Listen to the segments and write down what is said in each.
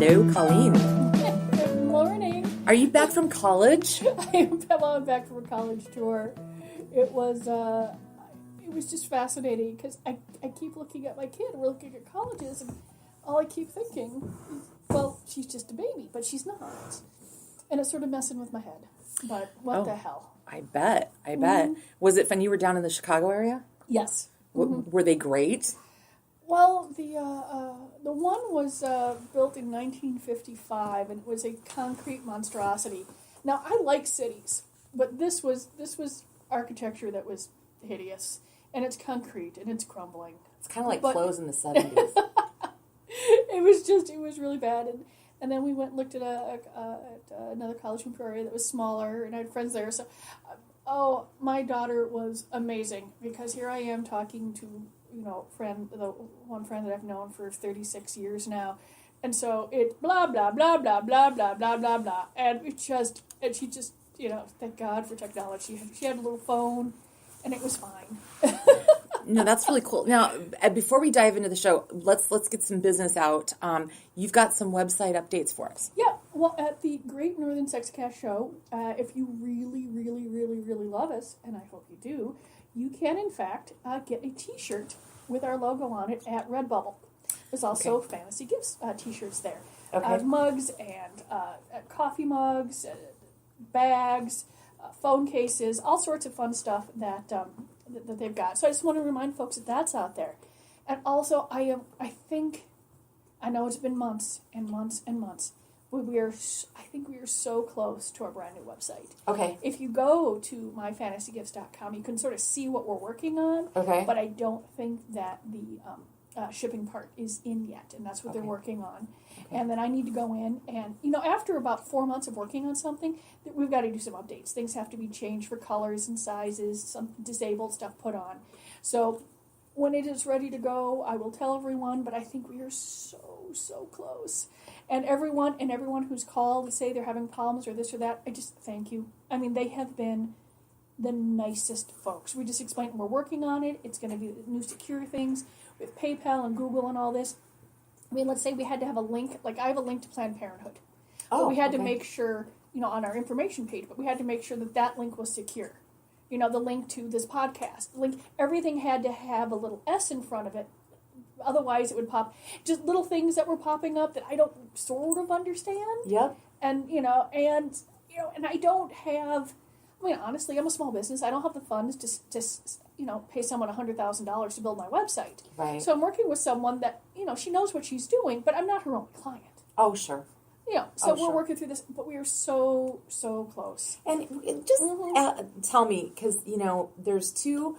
Hello, Colleen. Good morning. Are you back from college? I'm back from a college tour. It was just fascinating because I keep looking at my kid. We're looking at colleges, and all I keep thinking is, well, she's just a baby, but she's not. And it's sort of messing with my head. But what the hell? I bet. Was it fun? You were down in the Chicago area? Yes. Were they great? Well, the one was built in 1955, and it was a concrete monstrosity. Now, I like cities, but this was architecture that was hideous, and it's concrete, and it's crumbling. It's kind of like clothes in the 70s. It was really bad, and then we went and looked at another college in Peoria that was smaller, and I had friends there, so, my daughter was amazing, because here I am talking to, the one friend that I've known for 36 years now, and so it blah, blah, blah, blah, blah, blah, blah, blah, blah, and she just, thank God for technology, she had a little phone, and it was fine. No, that's really cool. Now, before we dive into the show, let's get some business out. You've got some website updates for us. Yeah, well, at the Great Northern Sexcast Show, if you really, really, really, really love us, and I hope you do, you can, in fact, get a T-shirt with our logo on it at Redbubble. There's also Fantasy Gifts T-shirts there. Okay. Mugs and coffee mugs, bags, phone cases, all sorts of fun stuff that they've got. So I just want to remind folks that that's out there. And also, I know it's been months and months and months, but I think we are so close to our brand new website. Okay. If you go to myfantasygifts.com, you can sort of see what we're working on. Okay. But I don't think that the shipping part is in yet, and that's what they're working on. Okay. And then I need to go in and, after about 4 months of working on something, we've got to do some updates. Things have to be changed for colors and sizes, some disabled stuff put on. So when it is ready to go, I will tell everyone, but I think we are so close. And everyone who's called to say they're having problems or this or that, I just thank you. I mean, they have been the nicest folks. We just explained we're working on it. It's going to be new secure things with PayPal and Google and all this. I mean, let's say we had to have a link, like I have a link to Planned Parenthood. But we had to make sure, on our information page, but we had to make sure that link was secure. The link to this podcast, everything had to have a little S in front of it. Otherwise, it would pop. Just little things that were popping up that I don't sort of understand. Yep. And, and I don't have, honestly, I'm a small business. I don't have the funds to pay someone $100,000 to build my website. Right. So I'm working with someone that, she knows what she's doing, but I'm not her only client. Oh, sure. We're working through this, but we are so close. And just tell me, because, there's two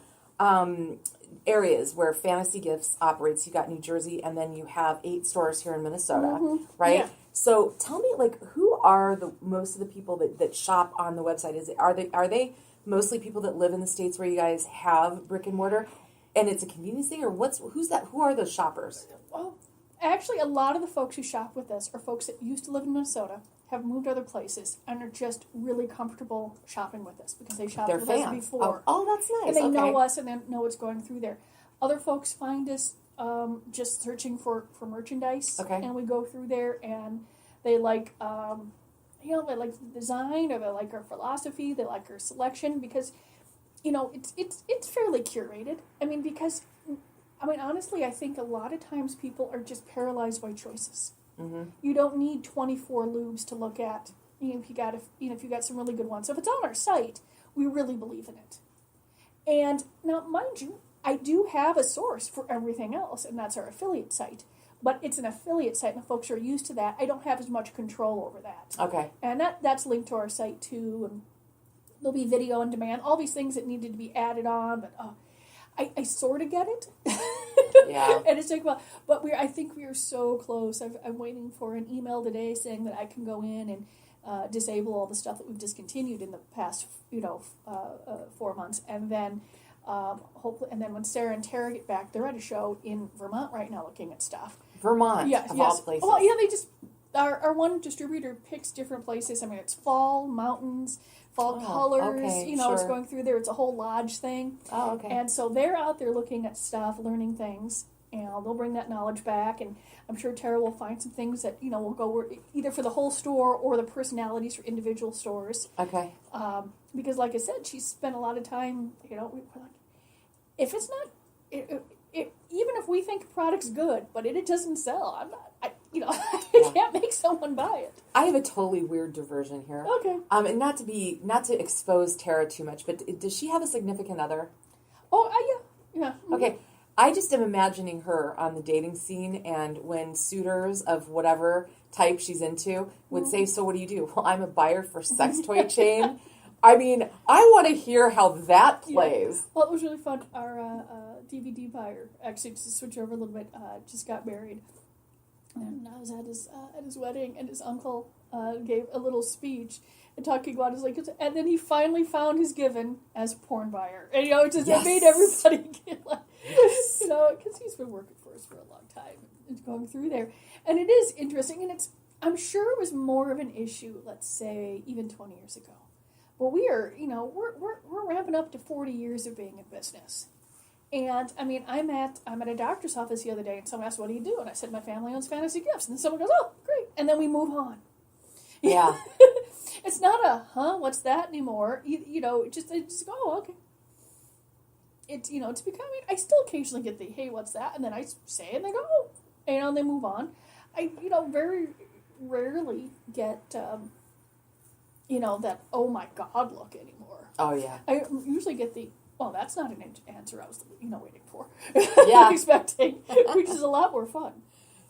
areas where Fantasy Gifts operates. You got New Jersey, and then you have 8 stores here in Minnesota, right? Yeah. So tell me, who are most of the people that shop on the website? Are they mostly people that live in the states where you guys have brick and mortar, and it's a convenience thing, or who's that? Who are those shoppers? Well, actually, a lot of the folks who shop with us are folks that used to live in Minnesota, have moved other places, and are just really comfortable shopping with us because they shopped with us before. Oh, that's nice. And they know us, and they know what's going through there. Other folks find us just searching for merchandise, and we go through there, and they like, they like the design, or they like our philosophy, they like our selection, because, it's fairly curated. Honestly, I think a lot of times people are just paralyzed by choices. Mm-hmm. You don't need 24 lubes to look at. If you got some really good ones. So if it's on our site, we really believe in it. And now, mind you, I do have a source for everything else, and that's our affiliate site. But it's an affiliate site, and the folks are used to that. I don't have as much control over that. Okay. And that's linked to our site too. And there'll be video on demand, all these things that needed to be added on. But I sort of get it. Yeah. And it's like, but I think we are so close. I'm waiting for an email today saying that I can go in and disable all the stuff that we've discontinued in the past, 4 months, and then hopefully, and then when Sarah and Tara get back, they're at a show in Vermont right now looking at stuff. Vermont, of all places. Well, yeah, they just our one distributor picks different places. It's fall, mountains, fall colors. Okay, it's going through there. It's a whole lodge thing. Oh, okay. And so they're out there looking at stuff, learning things. and they'll bring that knowledge back, and I'm sure Tara will find some things that, will go either for the whole store or the personalities for individual stores. Okay. Because like I said, she's spent a lot of time, we're like, if it's not, even if we think a product's good, but it doesn't sell, I can't make someone buy it. I have a totally weird diversion here. Okay. And not to expose Tara too much, but does she have a significant other? Oh, yeah. Mm-hmm. Okay. I just am imagining her on the dating scene, and when suitors of whatever type she's into would say, so what do you do? Well, I'm a buyer for sex toy chain. I mean, I want to hear how that plays. Yeah. Well, it was really fun. Our DVD buyer, actually, to switch over a little bit, just got married. And I was at his wedding, and his uncle gave a little speech and talking about his and then he finally found his given as a porn buyer. And, it made everybody get because he's been working for us for a long time and going through there. And it is interesting, and I'm sure it was more of an issue, let's say, even 20 years ago. But we are, we're ramping up to 40 years of being in business. And, I mean, I'm at a doctor's office the other day, and someone asked, what do you do? And I said, my family owns Fantasy Gifts. And then someone goes, oh, great. And then we move on. Yeah. It's not a, what's that anymore? It's just oh, okay. It's becoming, I still occasionally get the, hey, what's that? And then I say it, and they go, oh. And they move on. I, very rarely get, that, oh, my God, look anymore. Oh, yeah. I usually get the, well, that's not an answer I was, waiting for. Yeah. Expecting, which is a lot more fun.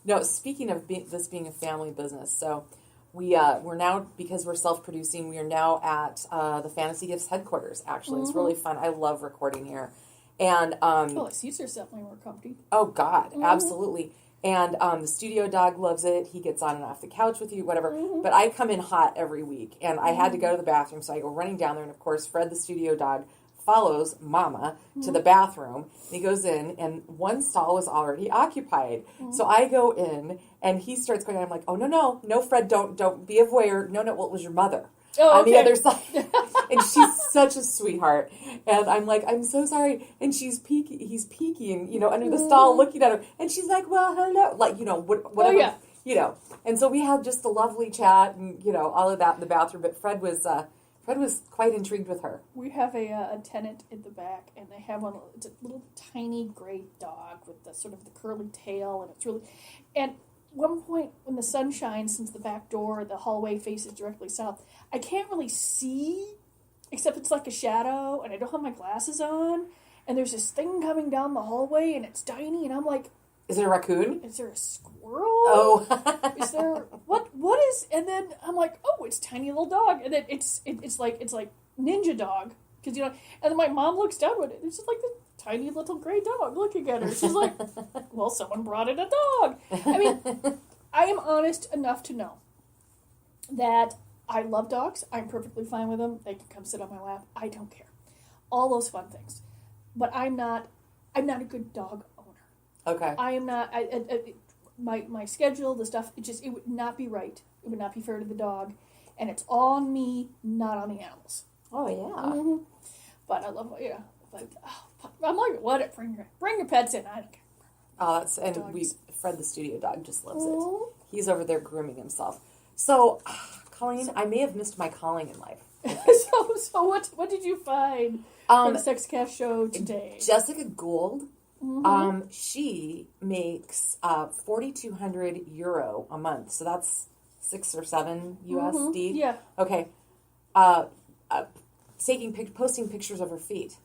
No, speaking of this being a family business, so we're now, because we're self-producing, we are now at the Fantasy Gifts headquarters, actually. Mm-hmm. It's really fun. I love recording here. And the seats are definitely more comfy. Oh, God, mm-hmm. absolutely. And the studio dog loves it. He gets on and off the couch with you, whatever. Mm-hmm. But I come in hot every week, and I had to go to the bathroom, so I go running down there, and of course, Fred, the studio dog, follows Mama to the bathroom. He goes in, and one stall was already occupied. Mm-hmm. So I go in, and he starts going, I'm like, oh, no, Fred, don't be a voyeur. No, well, it was your mother on the other side. And she's such a sweetheart. And I'm like, I'm so sorry. And he's peeking, under the stall looking at her. And she's like, well, hello. Like, whatever. Oh, yeah. And so we had just a lovely chat and, all of that in the bathroom. But Fred was quite intrigued with her. We have a tenant in the back, and they have it's a little tiny gray dog with the sort of the curly tail, and it's really, and one point when the sun shines, since the back door, the hallway faces directly south, I can't really see, except it's like a shadow, and I don't have my glasses on, and there's this thing coming down the hallway, and it's tiny, and I'm like, is it a raccoon? Is there a squirrel? Oh. Is there, what is, and then I'm like, oh, it's tiny little dog, and then it's like ninja dog, because, and then my mom looks down at it, it's just like this tiny little gray dog looking at her. She's like, well, someone brought in a dog. I mean, I am honest enough to know that I love dogs. I'm perfectly fine with them. They can come sit on my lap. I don't care. All those fun things. But I'm not a good dog owner. Okay. I am not, my schedule, the stuff, it would not be right. It would not be fair to the dog. And it's on me, not on the animals. Oh, yeah. Mm-hmm. But I love, I'm like, what? Bring your pets in. I don't care. Oh, Fred the studio dog just loves it. He's over there grooming himself. So, Colleen, I may have missed my calling in life. Okay. So what did you find for the Sex Cast show today? Jessica Gould. Mm-hmm. She makes €4,200 a month, so that's 6 or 7 USD. Mm-hmm. Yeah. Okay. Posting pictures of her feet,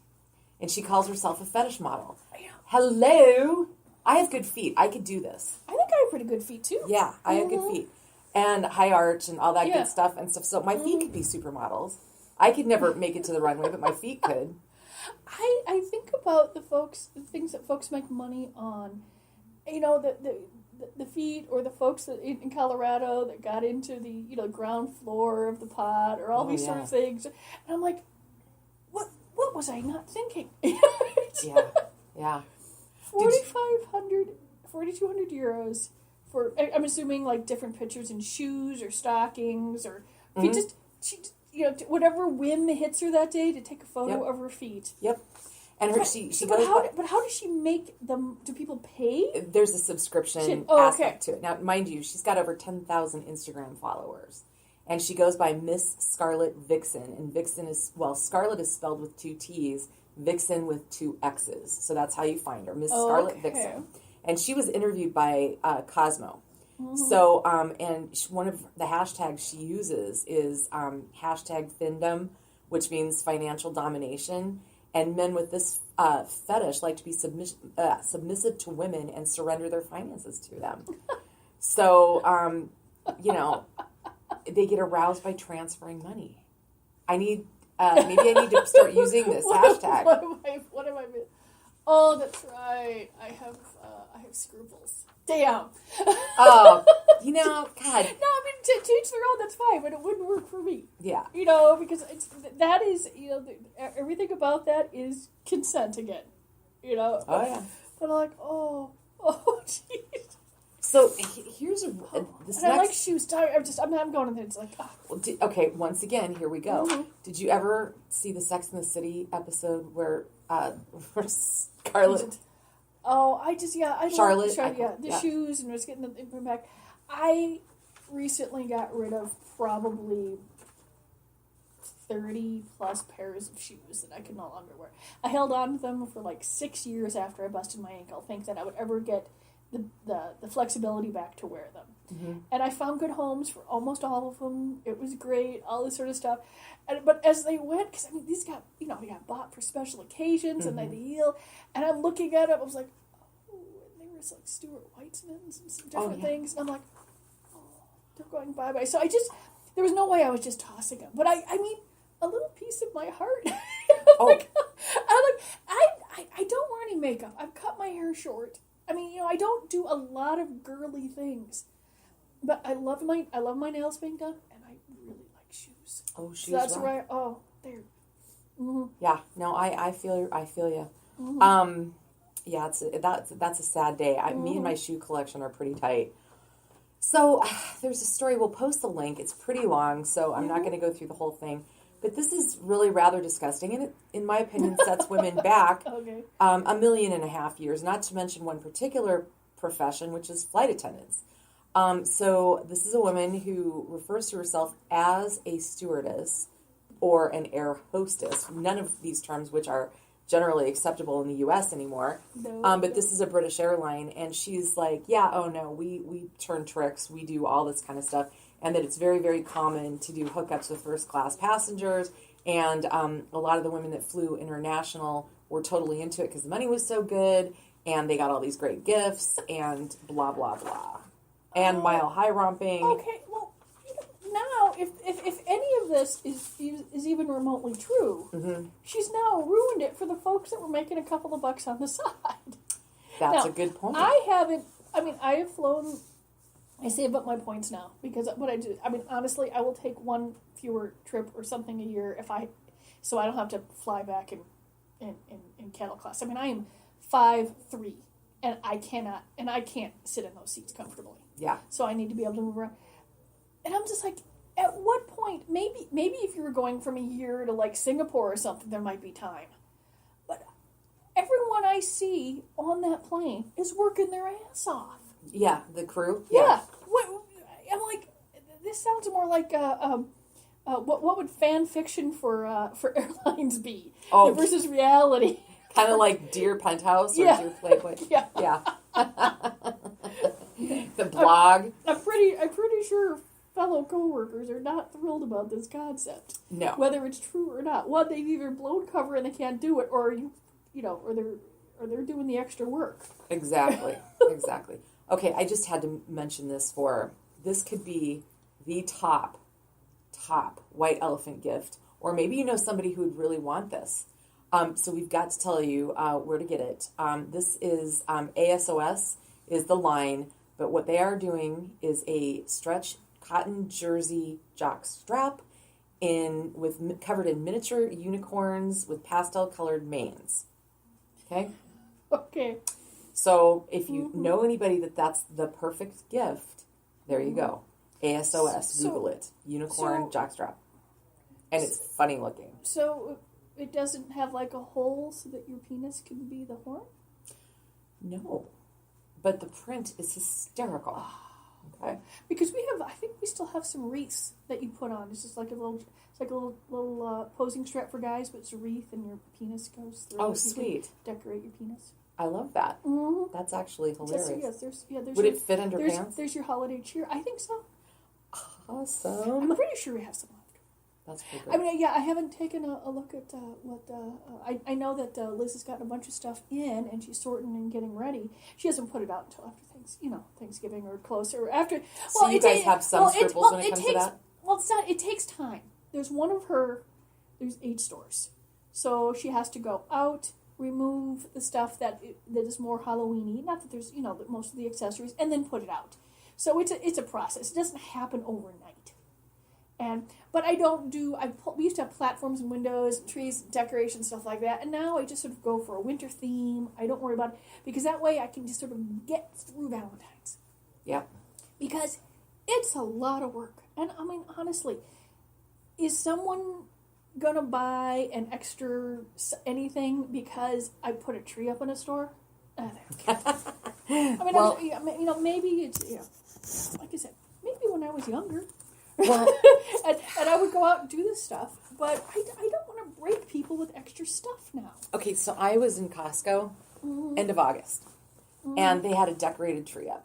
and she calls herself a fetish model. Yeah. Hello, I have good feet. I could do this. I think I have pretty good feet too. Yeah, I have good feet and high arch and all that good stuff and stuff. So my feet could be supermodels. I could never make it to the runway, but my feet could. I think about the things that folks make money on, the feet, or the folks that in Colorado that got into the ground floor of the pod, or all these sort of things, and I'm like, what was I not thinking? yeah. 4,200 euros for, I'm assuming, like different pictures in shoes or stockings, or if she whatever whim hits her that day to take a photo of her feet. Yep. And she goes. But how does she make them? Do people pay? There's a subscription aspect to it. Now, mind you, she's got over 10,000 Instagram followers. And she goes by Miss Scarlet Vixen. And Vixen is, Scarlet is spelled with 2 T's, Vixen with 2 X's. So that's how you find her, Miss Scarlet Vixen. And she was interviewed by Cosmo. Mm-hmm. So, and one of the hashtags she uses is hashtag Findom, which means financial domination. And men with this fetish like to be submissive to women and surrender their finances to them. So, they get aroused by transferring money. Maybe I need to start using this hashtag. What am I? Oh, that's right. I have scruples. Damn. Oh, God. No, I mean, to each their own, that's fine, but it wouldn't work for me. Yeah. Because that is, everything about that is consent again. Oh, yeah. But I'm like, oh, jeez. So here's I like shoes. I'm going in there. It's like, okay. Once again, here we go. Mm-hmm. Did you ever see the Sex and the City episode where Scarlett? Oh, Charlotte. The shoes and was getting them back. I recently got rid of probably 30 plus pairs of shoes that I could no longer wear. I held on to them for like 6 years after I busted my ankle, thinking that I would ever get the flexibility back to wear them. Mm-hmm. And I found good homes for almost all of them. It was great, all this sort of stuff. But as they went, because these got, they got bought for special occasions, mm-hmm. and they heal. And I'm looking at it, I was like, oh, and they were like Stuart Weitzmans and some different things. And I'm like, oh, they're going bye-bye. So there was no way I was just tossing them. But I mean, a little piece of my heart. I don't wear any makeup. I've cut my hair short. I mean, I don't do a lot of girly things, but I love my nails being done, and I really like shoes. Oh, shoes! So that's where there. Mm-hmm. Yeah, no, I feel you. Mm-hmm. Yeah, that's a sad day. Mm-hmm. Me and my shoe collection are pretty tight. So there's a story. We'll post the link. It's pretty long, so I'm not going to go through the whole thing. But this is really rather disgusting, and it, in my opinion, sets women back 1.5 million years, not to mention one particular profession, which is flight attendants. So this is a woman who refers to herself as a stewardess or an air hostess, none of these terms which are generally acceptable in the U.S. anymore. But this is a British airline, and she's like, we turn tricks, we do all this kind of stuff. And that it's very, very common to do hookups with first-class passengers. And a lot of the women that flew international were totally into it because the money was so good, and they got all these great gifts, and blah, blah, blah. And mile high romping. Okay, well, now, if any of this is even remotely true, mm-hmm. she's now ruined it for the folks that were making a couple of bucks on the side. That's a good point. I have flown... I save up my points now because what I do, honestly, I will take one fewer trip or something a year so I don't have to fly back in cattle class. I am 5'3", and I can't sit in those seats comfortably. Yeah. So I need to be able to move around. And I'm just like, at what point, maybe if you were going from a year to like Singapore or something, there might be time. But everyone I see on that plane is working their ass off. Yeah, the crew. Yeah. I'm like, this sounds more like what would fan fiction for airlines be versus reality? Kind of like Dear Penthouse or Dear Playboy. Yeah. The blog. I'm pretty sure fellow coworkers are not thrilled about this concept. No. Whether it's true or not. One, they've either blown cover and they can't do it, or or they're doing the extra work. Exactly. Okay, I just had to mention this this could be the top white elephant gift, or maybe you know somebody who would really want this. So we've got to tell you where to get it. This is ASOS is the line, but what they are doing is a stretch cotton jersey jock strap covered in miniature unicorns with pastel colored manes. Okay. Okay. So if you know anybody that's the perfect gift, there you go. ASOS, Google it. Unicorn jockstrap. And it's funny looking. So it doesn't have like a hole so that your penis can be the horn? No. But the print is hysterical. Okay. Because I think we still have some wreaths that you put on. It's just like a little posing strap for guys, but it's a wreath and your penis goes through. Oh, sweet. Decorate your penis. I love that. Mm-hmm. That's actually hilarious. Yes, there's Would it fit under pants? There's your holiday cheer. I think so. Awesome. I'm pretty sure we have some left. That's pretty good. I mean, I haven't taken a look at what... I know that Liz has gotten a bunch of stuff in, and she's sorting and getting ready. She hasn't put it out until after Thanksgiving or closer. Or after... So you guys have some scruples when it comes to that? Well, it's not... It takes time. There's 8 stores. So she has to go out, remove the stuff that is more Halloween-y. Not that there's, most of the accessories, and then put it out. So it's a process. It doesn't happen overnight. But I don't do. We used to have platforms and windows, and trees, and decorations, stuff like that. And now I just sort of go for a winter theme. I don't worry about it because that way I can just sort of get through Valentine's. Yeah. Because it's a lot of work, and I mean honestly, is someone gonna buy an extra anything because I put a tree up in a store? I mean, maybe it's like I said, maybe when I was younger. Well, and I would go out and do this stuff, but I don't want to break people with extra stuff now. Okay, so I was in Costco end of August, and they had a decorated tree up.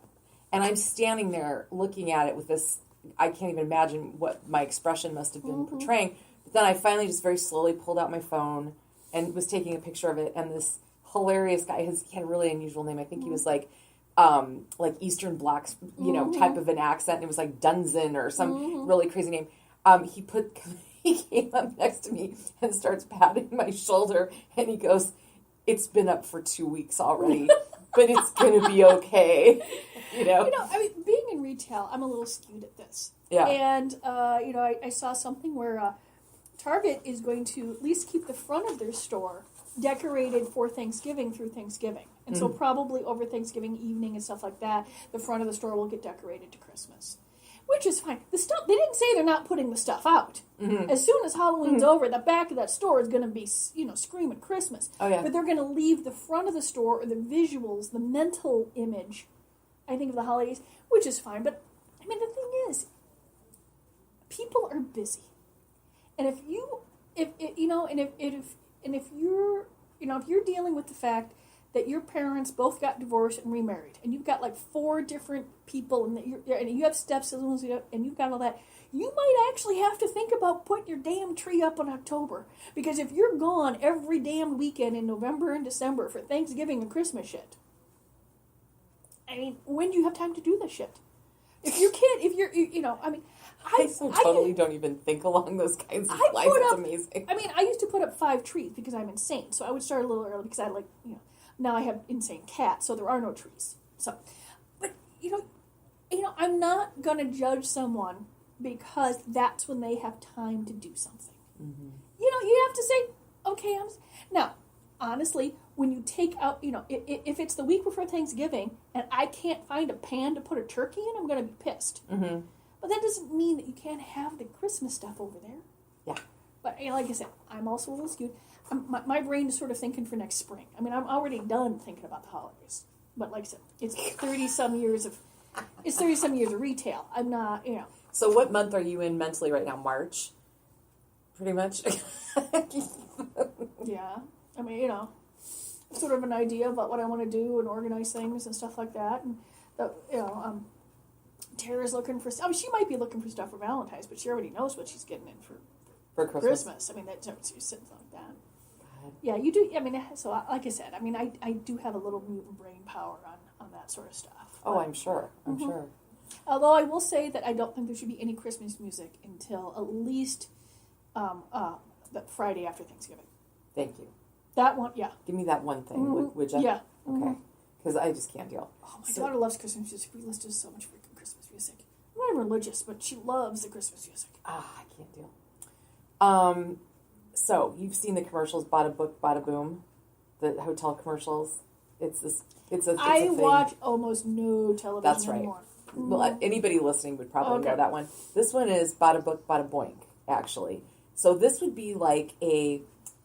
And I'm standing there looking at it with this, I can't even imagine what my expression must have been portraying. But then I finally just very slowly pulled out my phone and was taking a picture of it, and this hilarious guy, he had a really unusual name. I think he was like Eastern Blocks, type of an accent. And it was like Dunzen or some really crazy name. He came up next to me and starts patting my shoulder, and he goes, "It's been up for 2 weeks already, but it's going to be okay." I mean, being in retail, I'm a little skewed at this. Yeah. And, I saw something where Target is going to at least keep the front of their store decorated for Thanksgiving through Thanksgiving. And so probably over Thanksgiving evening and stuff like that, the front of the store will get decorated to Christmas. Which is fine. The stuff, they didn't say they're not putting the stuff out. Mm-hmm. As soon as Halloween's over, the back of that store is going to be, screaming Christmas. Oh, yeah. But they're going to leave the front of the store, or the visuals, the mental image, I think, of the holidays, which is fine. But, I mean, the thing is, people are busy. And if you're dealing with the fact that your parents both got divorced and remarried, and you've got like 4 different people, and you have step-siblings, and you've got all that, you might actually have to think about putting your damn tree up in October. Because if you're gone every damn weekend in November and December for Thanksgiving and Christmas shit, I mean, when do you have time to do this shit? If you can't, I totally don't even think along those kinds of lines. It's amazing. I mean, I used to put up 5 trees because I'm insane. So I would start a little early because I now I have insane cats, so there are no trees. So, but, I'm not going to judge someone because that's when they have time to do something. Mm-hmm. You have to say, okay, now, honestly, when you take out, if it's the week before Thanksgiving and I can't find a pan to put a turkey in, I'm going to be pissed. Mm-hmm. But that doesn't mean that you can't have the Christmas stuff over there. Yeah. But like I said, I'm also a little skewed. My brain is sort of thinking for next spring. I mean, I'm already done thinking about the holidays. But like I said, it's 30-some years of retail. I'm not, So what month are you in mentally right now? March? Pretty much? Yeah. I mean, sort of an idea about what I want to do and organize things and stuff like that. And, Tara's looking for... I mean, she might be looking for stuff for Valentine's, but she already knows what she's getting in for Christmas. I mean, that's something like that. God. Yeah, you do... I mean, so like I said, I mean, I do have a little mutant brain power on that sort of stuff. Oh, I'm sure. I'm sure. Although I will say that I don't think there should be any Christmas music until at least the Friday after Thanksgiving. Thank you. That one, yeah. Give me that one thing, would you? Yeah. Okay. Because I just can't deal. Oh, my daughter loves Christmas music. We listen to so much freaking Christmas music. I'm not religious, but she loves the Christmas music. I can't deal. So, you've seen the commercials, Bada Book, Bada Boom, the hotel commercials. It's a thing. I watch almost no television That's right. anymore. Well, anybody listening would probably know that one. This one is Bada Book, Bada Boink, actually. So this would be like a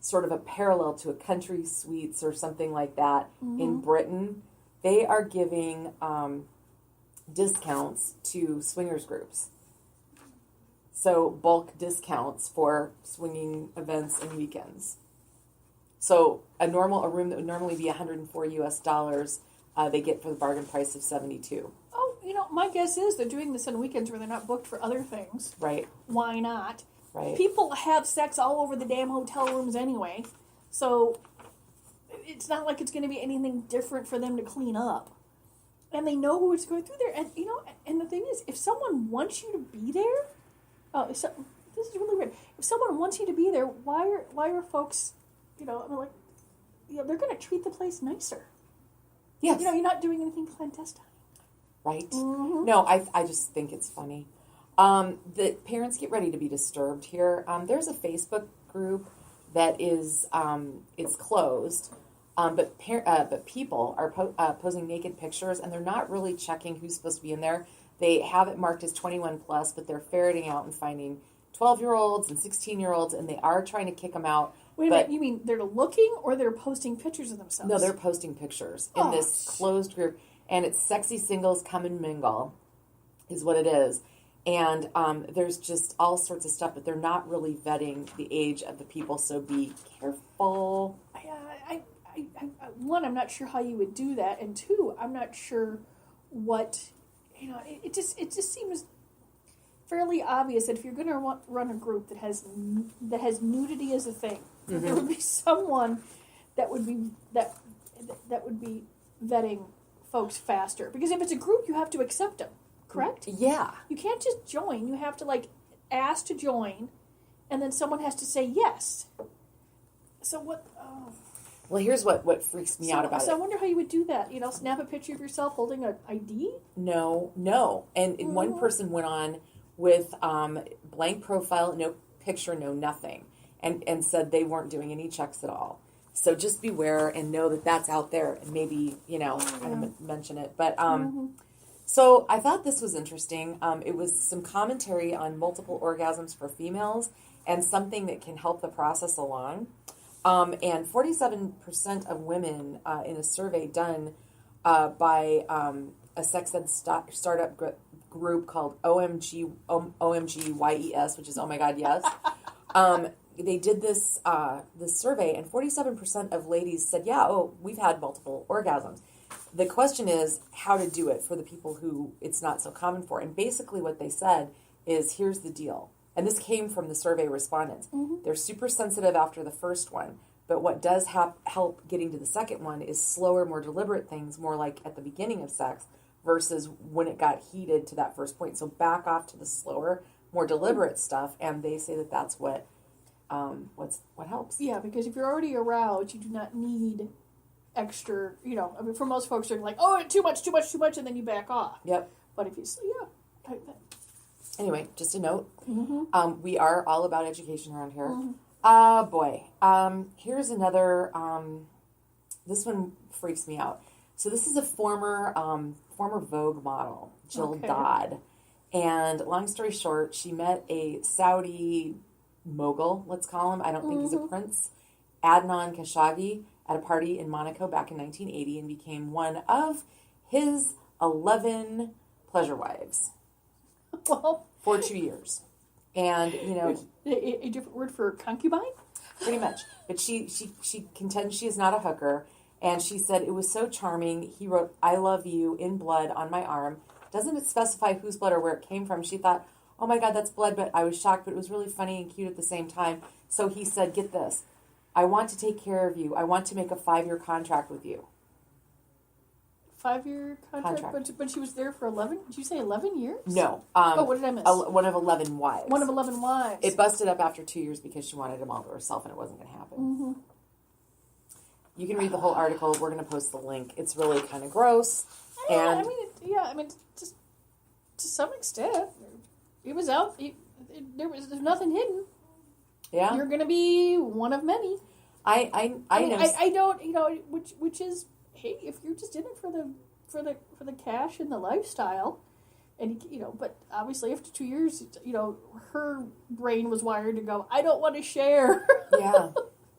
sort of a parallel to a Country Suites or something like that in Britain. They are giving discounts to swingers groups. So bulk discounts for swinging events and weekends. So a room that would normally be $104 they get for the bargain price of $72. Oh, my guess is they're doing this on weekends where they're not booked for other things. Right. Why not? Right. People have sex all over the damn hotel rooms anyway, so it's not like it's going to be anything different for them to clean up. And they know who is going through there. And, and the thing is, if someone wants you to be there, this is really weird. If someone wants you to be there, why are folks, they're going to treat the place nicer. Yes. You're not doing anything clandestine. Right. Mm-hmm. No, I just think it's funny. The parents get ready to be disturbed here. There's a Facebook group that is, it's closed. But people are posing naked pictures, and they're not really checking who's supposed to be in there. They have it marked as 21 plus, but they're ferreting out and finding 12-year-olds and 16-year-olds, and they are trying to kick them out. Wait a minute, you mean they're looking or they're posting pictures of themselves? No, they're posting pictures in this closed group, and it's Sexy Singles Come and Mingle is what it is. And there's just all sorts of stuff, but they're not really vetting the age of the people, so be careful. One, I'm not sure how you would do that, and two, I'm not sure what, it just seems fairly obvious that if you're going to run a group that has nudity as a thing, there would be someone that would be vetting folks faster. Because if it's a group, you have to accept them, correct? Yeah. You can't just join. You have to ask to join, and then someone has to say yes. So what? Well, here's what freaks me out about it. So I wonder how you would do that. Snap a picture of yourself holding an ID? No. And one person went on with blank profile, no picture, no nothing, and said they weren't doing any checks at all. So just beware and know that that's out there, and maybe, kind of mention it. But so I thought this was interesting. It was some commentary on multiple orgasms for females and something that can help the process along. And 47% of women in a survey done by a sex ed startup group called OMGYES, which is Oh My God Yes. They did this survey, and 47% of ladies said, we've had multiple orgasms. The question is how to do it for the people who it's not so common for. And basically what they said is, here's the deal. And this came from the survey respondents. They're super sensitive after the first one, but what does help getting to the second one is slower, more deliberate things, more like at the beginning of sex versus when it got heated to that first point. So back off to the slower, more deliberate stuff, and they say that that's what helps. Yeah, because if you're already aroused, you do not need extra, for most folks, they're like, oh, too much, and then you back off. Yep. But if you, Anyway, just a note. We are all about education around here. Here's another. This one freaks me out. So this is a former Vogue model, Jill Dodd, and long story short, she met a Saudi mogul. Let's call him. I don't think he's a prince. Adnan Khashoggi at a party in Monaco back in 1980, and became one of his 11 pleasure wives. Well, for 2 years. And, a different word for concubine? Pretty much. But she contends she is not a hooker. And she said, it was so charming. He wrote, I love you in blood on my arm. Doesn't it specify whose blood or where it came from? She thought, oh my God, that's blood. But I was shocked, but it was really funny and cute at the same time. So he said, get this. I want to take care of you. I want to make a 5-year contract with you. 5-year contract? But she was there for 11? Did you say 11 years? No. What did I miss? One of 11 wives. One of 11 wives. It busted up after 2 years because she wanted them all to herself, and it wasn't going to happen. You can read the whole article. We're going to post the link. It's really kind of gross. Just to some extent, it was out. There's nothing hidden. Yeah, you're going to be one of many. I don't, which is, hey, if you're just in it for the cash and the lifestyle, and but obviously after 2 years, her brain was wired to go, I don't want to share. Yeah.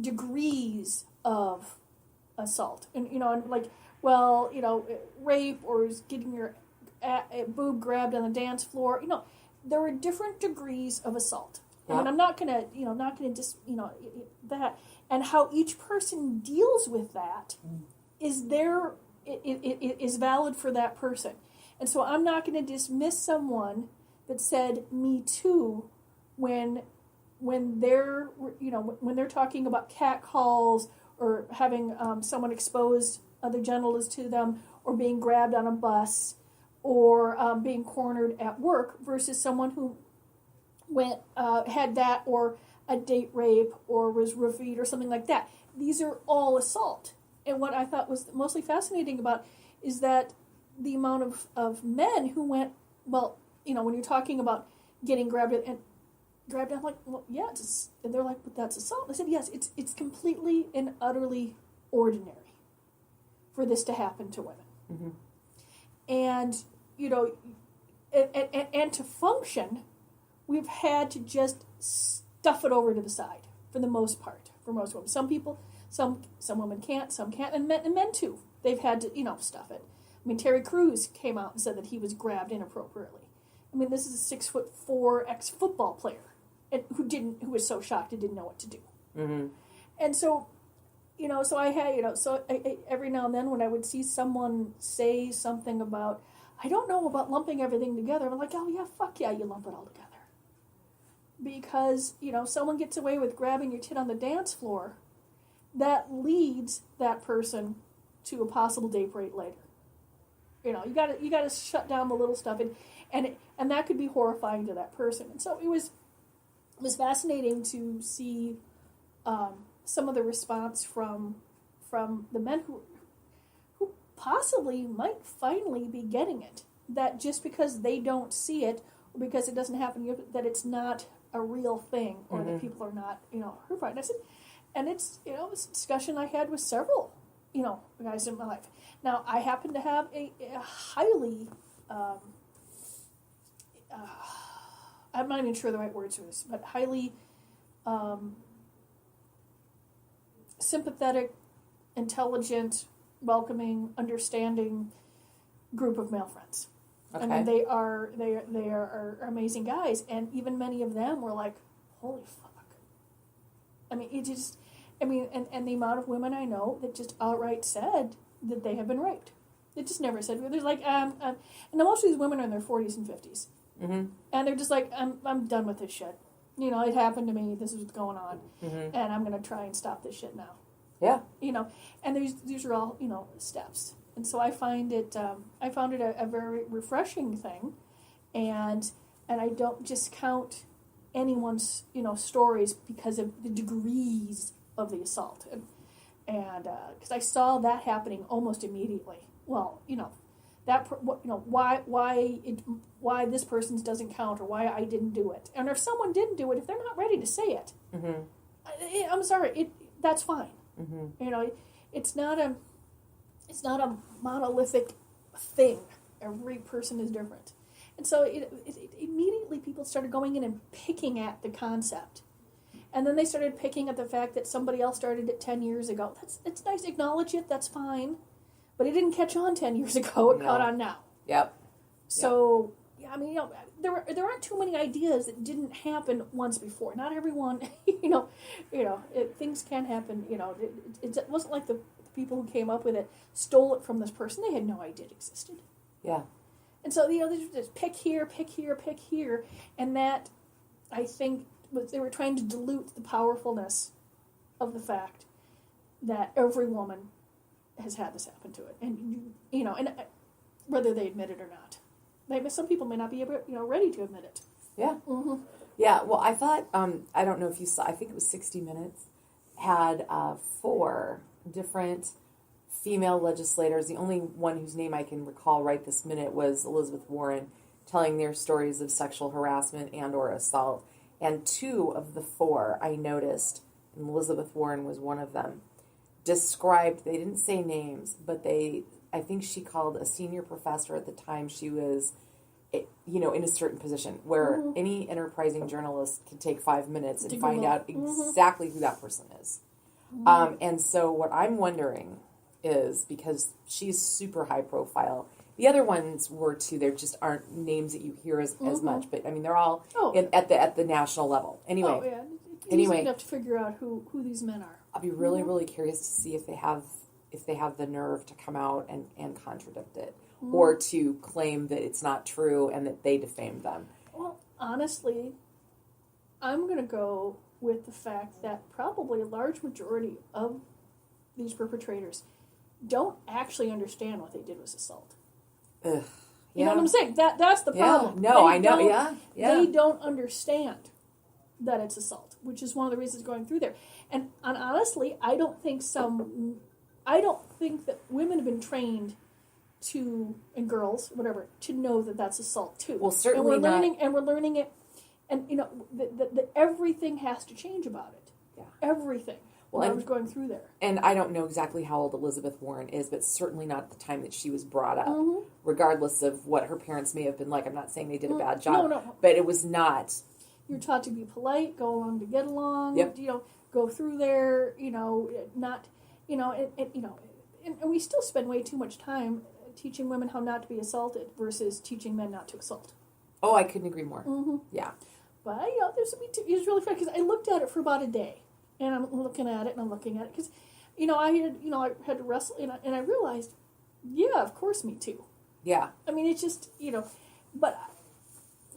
degrees of assault, and well, rape or getting your boob grabbed on the dance floor. There are different degrees of assault. Yeah. I mean, I'm not gonna just that, and how each person deals with that is is valid for that person, and so I'm not going to dismiss someone that said "Me Too" when they're when they're talking about catcalls or having someone expose other genitals to them, or being grabbed on a bus, or being cornered at work, versus someone who had that, or a date rape, or was roofied, or something like that. These are all assault. And what I thought was mostly fascinating about is that the amount of men who went, well, when you're talking about getting grabbed, I'm like, well, yeah, and they're like, but that's assault. I said, yes, it's completely and utterly ordinary for this to happen to women. Mm-hmm. And, and to function, we've had to just stuff it over to the side for the most part, for most women. Some people, some women can't, some can't, and men too. They've had to, stuff it. I mean, Terry Crews came out and said that he was grabbed inappropriately. I mean, this is a 6'4" ex-football player who was so shocked he didn't know what to do. Mm-hmm. And so, so I had, I every now and then when I would see someone say something about, I don't know about lumping everything together, I'm like, oh yeah, fuck yeah, you lump it all together. Because, someone gets away with grabbing your tit on the dance floor, that leads that person to a possible date rape later. You gotta shut down the little stuff, and that could be horrifying to that person. And so it was fascinating to see some of the response from the men who possibly might finally be getting it, that just because they don't see it, or because it doesn't happen, that it's not a real thing, or that people are not, horrified. And I said, and it's, it's a discussion I had with several, guys in my life. Now, I happen to have a highly, I'm not even sure the right words for this, but highly sympathetic, intelligent, welcoming, understanding group of male friends. Okay. I mean, they are amazing guys, and even many of them were like, "Holy fuck!" I mean, and the amount of women I know that just outright said that they have been raped. They just never said. There's like, and most of these women are in their 40s and 50s, mm-hmm. and they're just like, I'm done with this shit. It happened to me. This is what's going on, mm-hmm. and I'm gonna try and stop this shit now. Yeah. And these are all steps. And so I found it a very refreshing thing, and I don't discount anyone's stories because of the degrees of the assault, and because I saw that happening almost immediately. Well, why this person's doesn't count, or why I didn't do it, and if someone didn't do it, if they're not ready to say it, mm-hmm. I'm sorry, that's fine. Mm-hmm. It's not a monolithic thing. Every person is different. And so it immediately people started going in and picking at the concept. And then they started picking at the fact that somebody else started it 10 years ago. It's nice, acknowledge it, that's fine. But it didn't catch on 10 years ago, it caught on now. Yep. So, yeah, I mean, there aren't too many ideas that didn't happen once before. Not everyone, things can happen, it wasn't like the people who came up with it stole it from this person. They had no idea it existed. Yeah. And so, they just pick here, pick here, pick here. And that, I think, they were trying to dilute the powerfulness of the fact that every woman has had this happen to it. And, and whether they admit it or not. Some people may not be ready to admit it. Yeah. Mm-hmm. Yeah, well, I thought, I don't know if you saw, I think it was 60 Minutes, had 4 different female legislators. The only one whose name I can recall right this minute was Elizabeth Warren, telling their stories of sexual harassment and or assault. And 2 of the 4 I noticed, and Elizabeth Warren was one of them, described, they didn't say names, but I think she called a senior professor at the time she was, in a certain position where any enterprising journalist can take 5 minutes and find out exactly who that person is. And so what I'm wondering is, because she's super high profile, the other ones were too. There just aren't names that you hear as much, but I mean they're all at the national level. Anyway, It's easy enough to figure out who these men are. I'll be really really curious to see if they have the nerve to come out and contradict it, or to claim that it's not true and that they defamed them. Well, honestly, I'm going to go with the fact that probably a large majority of these perpetrators don't actually understand what they did was assault. Ugh. You know what I'm saying? That's the problem. No, I know. Yeah. They don't understand that it's assault, which is one of the reasons going through there. And honestly, I don't think that women have been trained to, and girls, whatever, to know that that's assault too. Well, certainly and we're learning it, and that everything has to change about it. Yeah. Everything. Well, I was going through there. And I don't know exactly how old Elizabeth Warren is, but certainly not at the time that she was brought up, regardless of what her parents may have been like. I'm not saying they did a bad job, but it was not. You're taught to be polite, go along to get along, Yep. Go through there, not, and we still spend way too much time teaching women how not to be assaulted versus teaching men not to assault. Oh, I couldn't agree more. Yeah. But, it's really fun because I looked at it for about a day. And I'm looking at it, because, I had to wrestle, and I realized, yeah, of course, me too. Yeah. I mean, it's just, but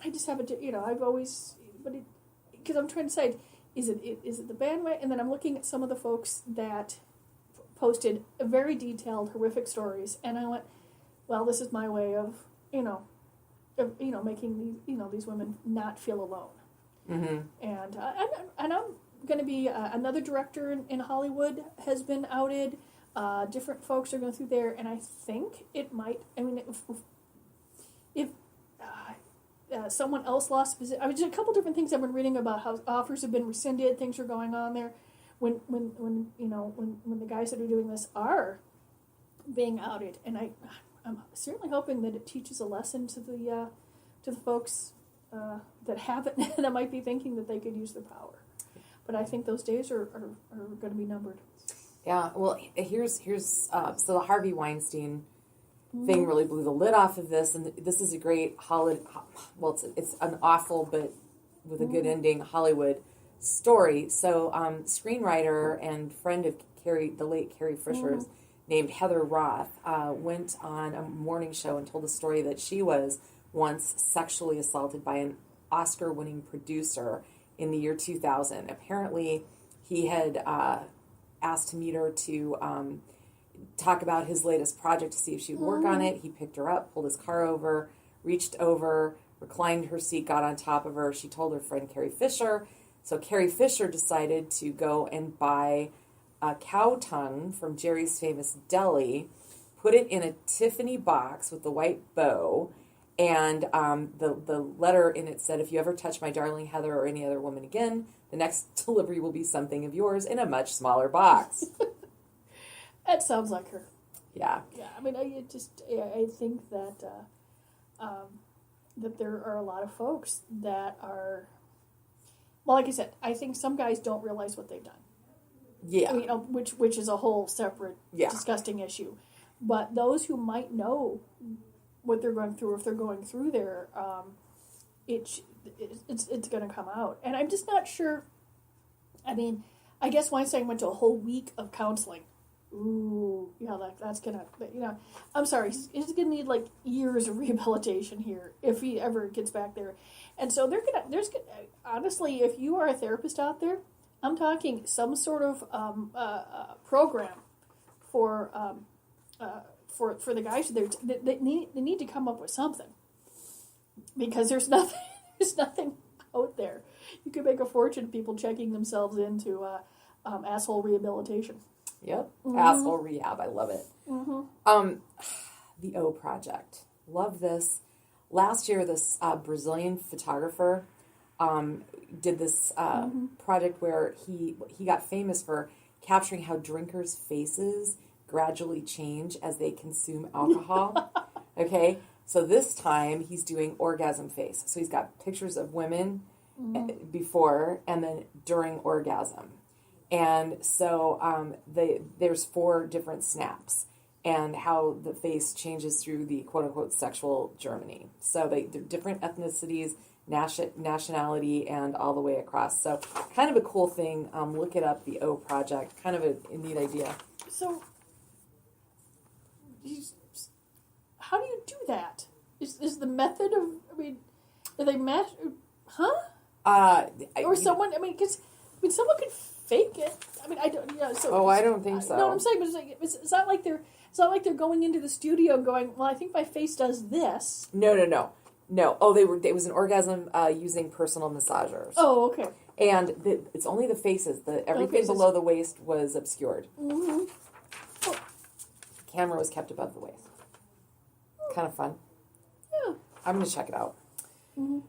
I just haven't, I've always, because I'm trying to decide, is it the bandwagon? And then I'm looking at some of the folks that posted very detailed, horrific stories, and I went, well, this is my way of making these women not feel alone. And I'm going to be another director in Hollywood has been outed. Different folks are going through there, and I think it might. I mean, if someone else lost position, just a couple different things I've been reading about how offers have been rescinded. Things are going on there. When the guys that are doing this are being outed, and I'm certainly hoping that it teaches a lesson to the folks that haven't that might be thinking that they could use their power. But I think those days are going to be numbered. Yeah. Well, here's so the Harvey Weinstein thing really blew the lid off of this, and this is a great it's an awful but with a good ending Hollywood story. So, screenwriter and friend of the late Carrie Fisher's, named Heather Roth, went on a morning show and told the story that she was once sexually assaulted by an Oscar-winning producer in the year 2000. Apparently, he had asked to meet her to talk about his latest project to see if she would work on it. He picked her up, pulled his car over, reached over, reclined her seat, got on top of her. She told her friend Carrie Fisher. So Carrie Fisher decided to go and buy a cow tongue from Jerry's Famous Deli, put it in a Tiffany box with the white bow, and the letter in it said, "If you ever touch my darling Heather or any other woman again, the next delivery will be something of yours in a much smaller box." That sounds like her. Yeah. Yeah. I mean, I think that that there are a lot of folks that are. Well, like I said, I think some guys don't realize what they've done. Yeah. Which is a whole separate disgusting issue. But those who might know what they're going through, if they're going through there, it's going to come out. And I'm just not sure. I mean, I guess Weinstein went to a whole week of counseling. Ooh, that's going to, I'm sorry, he's going to need like years of rehabilitation here if he ever gets back there. And so honestly, if you are a therapist out there, I'm talking some sort of program for the guys there. They need to come up with something, because there's nothing out there. You could make a fortune of people checking themselves into asshole rehabilitation. Yep, asshole rehab. I love it. The O Project. Love this. Last year, this Brazilian photographer did this project where he got famous for capturing how drinkers' faces gradually change as they consume alcohol. Okay, so this time he's doing orgasm face. So he's got pictures of women before and then during orgasm. And so there's 4 different snaps and how the face changes through the quote-unquote sexual journey. So they're different ethnicities, nationality, and all the way across. So kind of a cool thing. Look it up, the O Project. Kind of a neat idea. So, how do you do that? Is the method of, are they or someone, because, someone could fake it. I don't, so. I don't think so. No, what I'm saying, but it's not like they're going into the studio and going, well, I think my face does this. No. Oh, it was an orgasm using personal massagers. Oh, okay. And it's only the faces. Everything below the waist was obscured. Mm-hmm. The camera was kept above the waist. Kind of fun. Yeah. I'm going to check it out. Mm-hmm.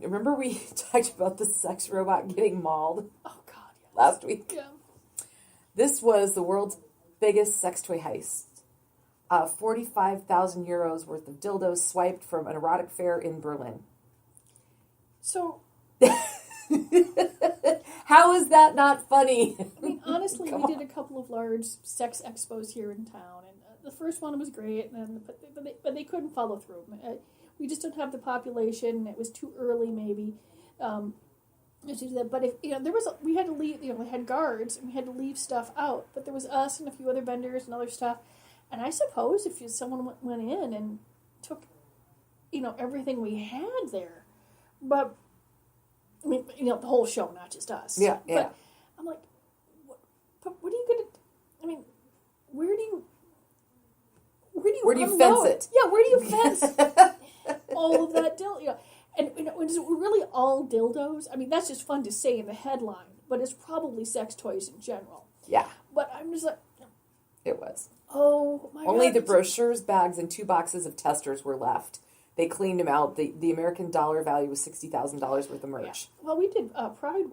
Remember we talked about the sex robot getting mauled? Oh, God, yes. Last week? Yeah. This was the world's biggest sex toy heist. 45,000 euros worth of dildos swiped from an erotic fair in Berlin. So... How is that not funny? Honestly, we did a couple of large sex expos here in town, and the first one was great, but they couldn't follow through. We just don't have the population. It was too early, maybe. To do that. But if we had to leave. We had guards, and we had to leave stuff out. But there was us and a few other vendors and other stuff. And I suppose if someone went in and took, everything we had there, but. The whole show, not just us. Yeah. But I'm like, what are you going to, where do you fence it? Yeah, where do you fence all of that dildo? And, it's really all dildos. That's just fun to say in the headline, but it's probably sex toys in general. Yeah. But I'm just like. It was. Oh, my God. Only the brochures, bags, and 2 boxes of testers were left. They cleaned them out. The American dollar value was $60,000 worth of merch. Yeah. Well, we did Pride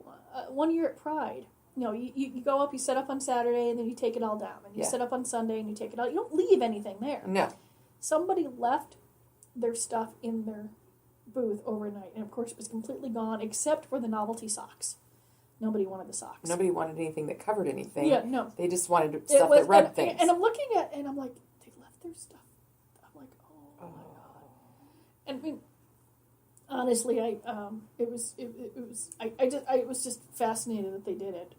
one year at Pride. You go up, you set up on Saturday, and then you take it all down. And you set up on Sunday, and you take it out. You don't leave anything there. No. Somebody left their stuff in their booth overnight, and of course it was completely gone, except for the novelty socks. Nobody wanted the socks. Nobody wanted anything that covered anything. Yeah, no. They just wanted stuff that read things. And I'm looking at it, and I'm like, they left their stuff. I'm like, oh my God. And honestly, I was just fascinated that they did it.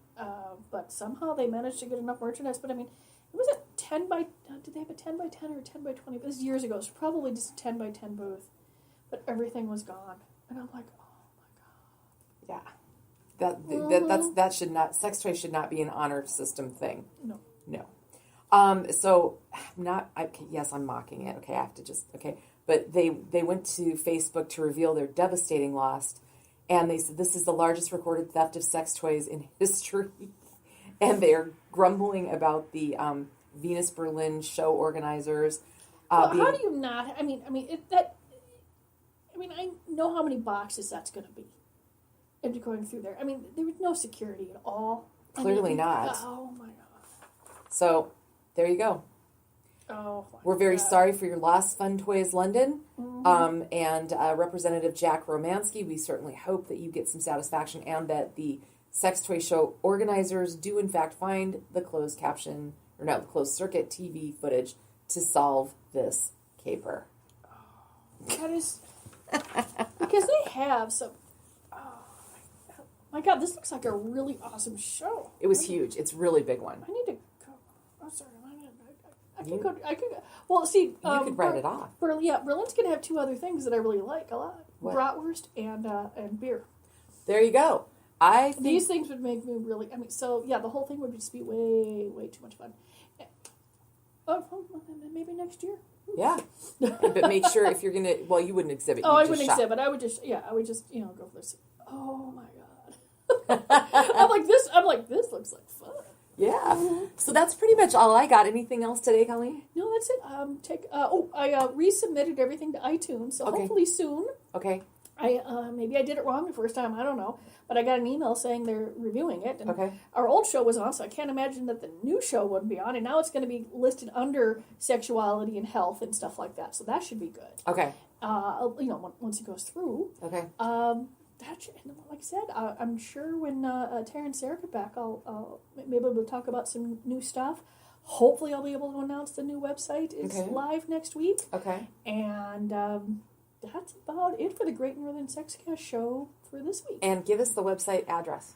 But somehow they managed to get enough merchandise. But it was a 10 by. Did they have a 10 by 10 or a 10 by 20? This was years ago. It was probably just a 10 by 10 booth, but everything was gone. And I'm like, oh my Yeah, God. that should not. Sex toys should not be an honor system thing. No. So yes, I'm mocking it. Okay, I have to just But they went to Facebook to reveal their devastating loss, and they said this is the largest recorded theft of sex toys in history, and they're grumbling about the Venus Berlin show organizers. How do you not? I know how many boxes that's going to be. After going through there, there was no security at all. Clearly not. Oh my God. So there you go. Oh, we're very sorry for your loss, Fun Toys London. Mm-hmm. And Representative Jack Romansky, we certainly hope that you get some satisfaction and that the sex toy show organizers do in fact find the closed circuit TV footage to solve this caper. That is because they have some. Oh my God, this looks like a really awesome show. It was huge. It's a really big one. I need to go. Oh, sorry. I could go. Well, see, you could write it off. Berlin's going to have 2 other things that I really like a lot: what? bratwurst and beer. There you go. These things would make me really. The whole thing would just be way, way too much fun. Maybe next year. Yeah, but make sure if you're gonna. Well, you wouldn't exhibit. I wouldn't exhibit. I would just go for this. Oh my God! I'm like this looks like fun. Yeah. So that's pretty much all I got. Anything else today, Colleen? No, that's it. I resubmitted everything to iTunes, so hopefully soon. Okay. Maybe I did it wrong the first time. I don't know, but I got an email saying they're reviewing it. And okay. Our old show was on, so I can't imagine that the new show wouldn't be on. And now it's going to be listed under sexuality and health and stuff like that. So that should be good. Okay. Once it goes through. Okay. and like I said, I'm sure when Tara and Sarah get back, I'll be able to talk about some new stuff. Hopefully, I'll be able to announce the new website is live next week. Okay. And that's about it for the Great Northern Sexcast show for this week. And give us the website address.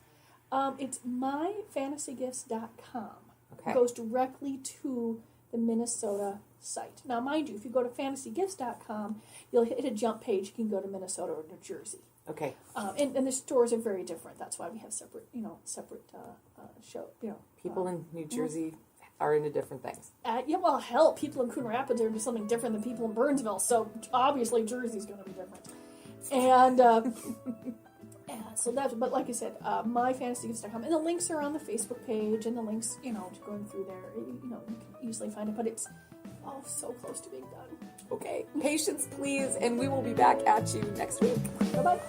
It's myfantasygifts.com. Okay. It goes directly to the Minnesota site. Now, mind you, if you go to fantasygifts.com, you'll hit a jump page. You can go to Minnesota or New Jersey. Okay. And the stores are very different. That's why we have separate show. People in New Jersey are into different things. Well, hell, people in Coon Rapids are into something different than people in Burnsville. So obviously, Jersey's going to be different. And so that's. But like I said, myfantasygifts.com, and the links are on the Facebook page, and the links, going through there, you can easily find it. But it's so close to being done. Okay. Patience, please, and we will be back at you next week. Bye-bye.